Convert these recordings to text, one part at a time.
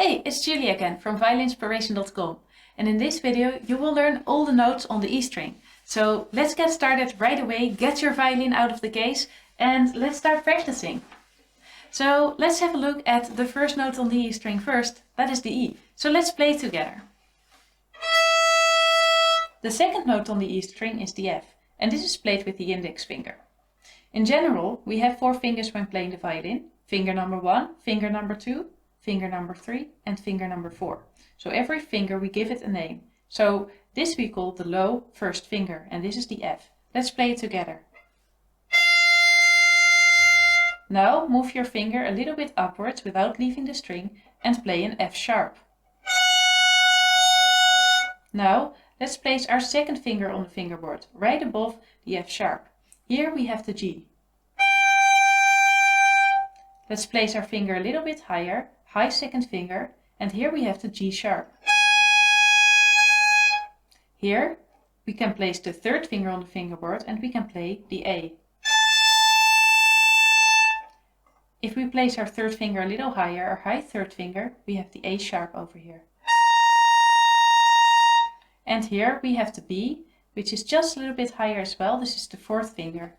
Hey, it's Julie again from violinspiration.com, and in this video you will learn all the notes on the E string. So let's get started right away, get your violin out of the case and let's start practicing. So let's have a look at the first note on the E string first, that is the E. So let's play together. The second note on the E string is the F, and this is played with the index finger. In general, we have 4 fingers when playing the violin. Finger number 1, finger number 2, finger number 3 and finger number 4. So every finger we give it a name. So this we call the low first finger, and this is the F. Let's play it together. Now move your finger a little bit upwards without leaving the string and play an F sharp. Now let's place our second finger on the fingerboard, right above the F sharp. Here we have the G. Let's place our finger a little bit higher, high second finger, and here we have the G sharp. Here we can place the third finger on the fingerboard and we can play the A. If we place our third finger a little higher, our high third finger, we have the A sharp over here. And here we have the B, which is just a little bit higher as well. This is the fourth finger.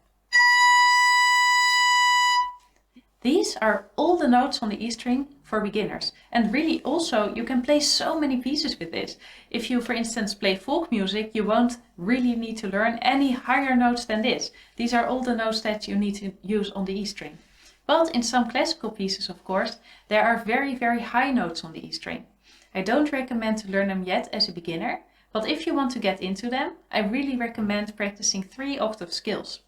These are all the notes on the E string for beginners. And really also you can play so many pieces with this. If you, for instance, play folk music, you won't really need to learn any higher notes than this. These are all the notes that you need to use on the E string. But in some classical pieces, of course, there are very, very high notes on the E string. I don't recommend to learn them yet as a beginner. But if you want to get into them, I really recommend practicing 3 octave scales.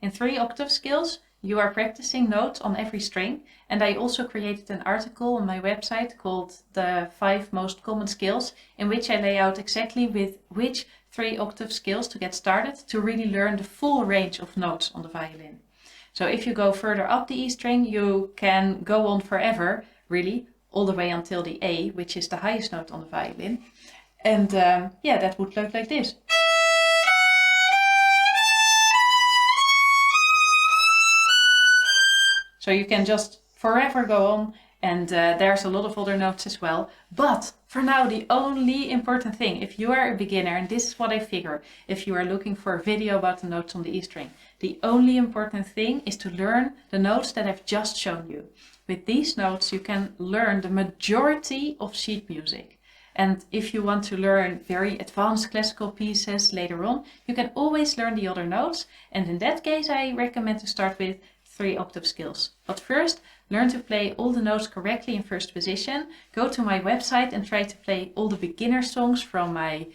In 3 octave scales, you are practicing notes on every string, and I also created an article on my website called the 5 most common scales, in which I lay out exactly with which 3 octave scales to get started to really learn the full range of notes on the violin. So if you go further up the E string, you can go on forever, really, all the way until the A, which is the highest note on the violin. And yeah, that would look like this. So you can just forever go on, and there's a lot of other notes as well. But for now, the only important thing, if you are a beginner, and this is what I figure, if you are looking for a video about the notes on the E string, the only important thing is to learn the notes that I've just shown you. With these notes, you can learn the majority of sheet music. And if you want to learn very advanced classical pieces later on, you can always learn the other notes. And in that case, I recommend to start with 3 octave scales. But first, learn to play all the notes correctly in first position. Go to my website and try to play all the beginner songs from my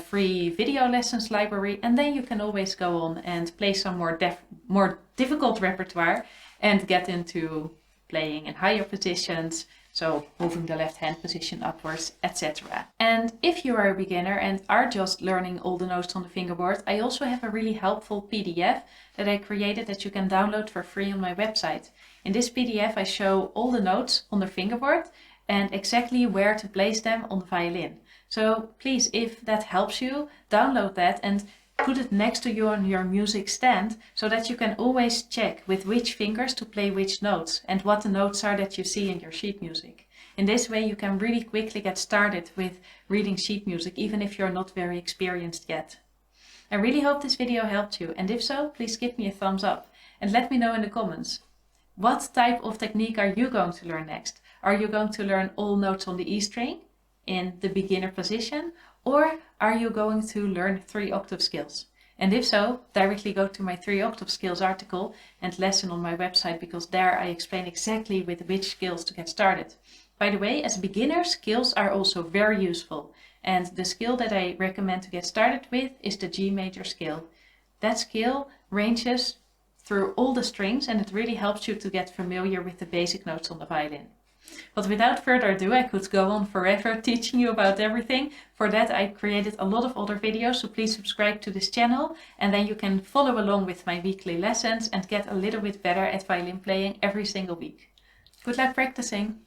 free video lessons library. And then you can always go on and play some more difficult repertoire and get into playing in higher positions. So moving the left hand position upwards, etc. And if you are a beginner and are just learning all the notes on the fingerboard, I also have a really helpful PDF that I created that you can download for free on my website. In this PDF I show all the notes on the fingerboard and exactly where to place them on the violin. So please, if that helps you, download that and put it next to you on your music stand so that you can always check with which fingers to play which notes and what the notes are that you see in your sheet music. In this way you can really quickly get started with reading sheet music even if you're not very experienced yet. I really hope this video helped you, and if so, please give me a thumbs up and let me know in the comments. What type of technique are you going to learn next? Are you going to learn all notes on the E string in the beginner position? Or are you going to learn 3 octave scales? And if so, directly go to my 3 octave scales article and lesson on my website, because there I explain exactly with which scales to get started. By the way, as beginners, scales are also very useful. And the scale that I recommend to get started with is the G major scale. That scale ranges through all the strings and it really helps you to get familiar with the basic notes on the violin. But without further ado, I could go on forever teaching you about everything. For that I created a lot of other videos, so please subscribe to this channel and then you can follow along with my weekly lessons and get a little bit better at violin playing every single week. Good luck practicing!